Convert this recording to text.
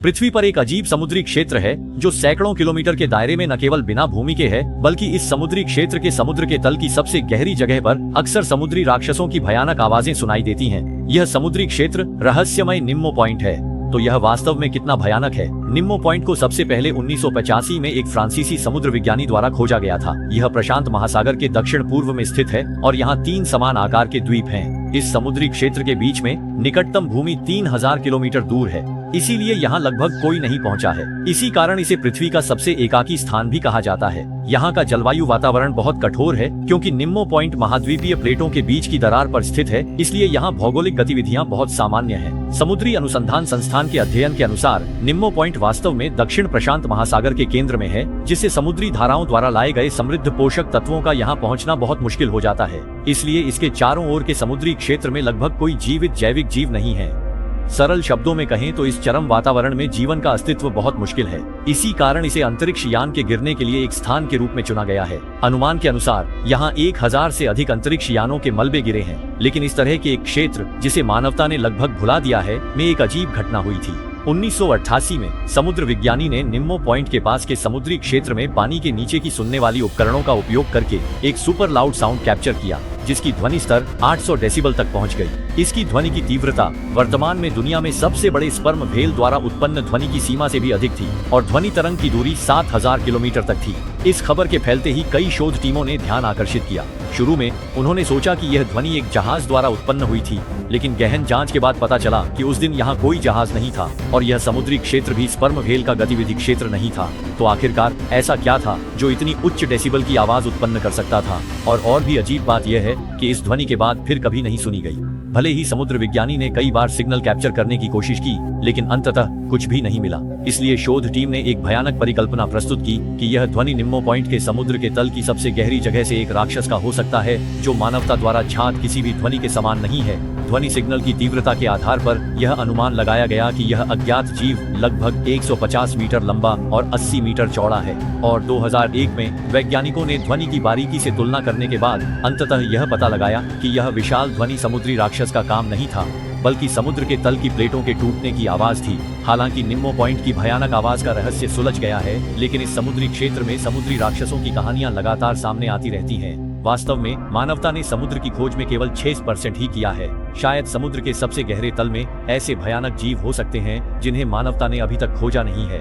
पृथ्वी पर एक अजीब समुद्री क्षेत्र है जो सैकड़ों किलोमीटर के दायरे में न केवल बिना भूमि के है, बल्कि इस समुद्री क्षेत्र के समुद्र के तल की सबसे गहरी जगह पर अक्सर समुद्री राक्षसों की भयानक आवाजें सुनाई देती हैं। यह समुद्री क्षेत्र रहस्यमय निम्मो पॉइंट है। तो यह वास्तव में कितना भयानक है? निम्मो पॉइंट को सबसे पहले 1985 में एक फ्रांसीसी समुद्र विज्ञानी द्वारा खोजा गया था। यह प्रशांत महासागर के दक्षिण पूर्व में स्थित है और यहाँ 3 समान आकार के द्वीप हैं। इस समुद्री क्षेत्र के बीच में निकटतम भूमि 3000 किलोमीटर दूर है, इसीलिए यहाँ लगभग कोई नहीं पहुँचा है। इसी कारण इसे पृथ्वी का सबसे एकाकी स्थान भी कहा जाता है। यहाँ का जलवायु वातावरण बहुत कठोर है, क्योंकि निम्मो पॉइंट महाद्वीपीय प्लेटों के बीच की दरार पर स्थित है, इसलिए यहाँ भौगोलिक गतिविधियाँ बहुत सामान्य हैं। समुद्री अनुसंधान संस्थान के अध्ययन के अनुसार निम्मो पॉइंट वास्तव में दक्षिण प्रशांत महासागर के केंद्र में है, जिससे समुद्री धाराओं द्वारा लाए गए समृद्ध पोषक तत्वों का यहाँ पहुँचना बहुत मुश्किल हो जाता है। इसलिए इसके चारों ओर के समुद्री क्षेत्र में लगभग कोई जीवित जैविक जीव नहीं है। सरल शब्दों में कहें तो इस चरम वातावरण में जीवन का अस्तित्व बहुत मुश्किल है। इसी कारण इसे अंतरिक्ष यान के गिरने के लिए एक स्थान के रूप में चुना गया है। अनुमान के अनुसार यहाँ 1000 से अधिक अंतरिक्ष यानों के मलबे गिरे हैं। लेकिन इस तरह के एक क्षेत्र जिसे मानवता ने लगभग भुला दिया है, में एक अजीब घटना हुई थी। 1988 में समुद्र विज्ञानी ने निम्मो पॉइंट के पास के समुद्री क्षेत्र में पानी के नीचे की सुनने वाली उपकरणों का उपयोग करके एक सुपर लाउड साउंड कैप्चर किया, जिसकी ध्वनि स्तर 800 डेसिबल तक पहुंच गई। इसकी ध्वनि की तीव्रता वर्तमान में दुनिया में सबसे बड़े स्पर्म व्हेल द्वारा उत्पन्न ध्वनि की सीमा से भी अधिक थी और ध्वनि तरंग की दूरी 7000 किलोमीटर तक थी। इस खबर के फैलते ही कई शोध टीमों ने ध्यान आकर्षित किया। शुरू में उन्होंने सोचा कि यह ध्वनि एक जहाज द्वारा उत्पन्न हुई थी, लेकिन गहन जांच के बाद पता चला कि उस दिन यहाँ कोई जहाज नहीं था और यह समुद्री क्षेत्र भी स्पर्म व्हेल का गतिविधि क्षेत्र नहीं था। तो आखिरकार ऐसा क्या था जो इतनी उच्च डेसिबल की आवाज उत्पन्न कर सकता था? और भी अजीब बात यह है कि इस ध्वनि के बाद फिर कभी नहीं सुनी गई। भले ही समुद्र विज्ञानी ने कई बार सिग्नल कैप्चर करने की कोशिश की, लेकिन अंततः कुछ भी नहीं मिला। इसलिए शोध टीम ने एक भयानक परिकल्पना प्रस्तुत की कि यह ध्वनि निम्मो पॉइंट के समुद्र के तल की सबसे गहरी जगह से एक राक्षस का हो सकता है, जो मानवता द्वारा ज्ञात किसी भी ध्वनि के समान नहीं है। ध्वनि सिग्नल की तीव्रता के आधार पर यह अनुमान लगाया गया कि यह अज्ञात जीव लगभग 150 मीटर लंबा और 80 मीटर चौड़ा है। और 2001 में वैज्ञानिकों ने ध्वनि की बारीकी से तुलना करने के बाद अंततः यह पता लगाया कि यह विशाल ध्वनि समुद्री राक्षस का काम नहीं था, बल्कि समुद्र के तल की प्लेटों के टूटने की आवाज थी। हालांकि निम्मो पॉइंट की भयानक आवाज का रहस्य सुलझ गया है, लेकिन इस समुद्री क्षेत्र में समुद्री राक्षसों की कहानियां लगातार सामने आती रहती हैं। वास्तव में मानवता ने समुद्र की खोज में केवल 6% ही किया है। शायद समुद्र के सबसे गहरे तल में ऐसे भयानक जीव हो सकते हैं जिन्हें मानवता ने अभी तक खोजा नहीं है।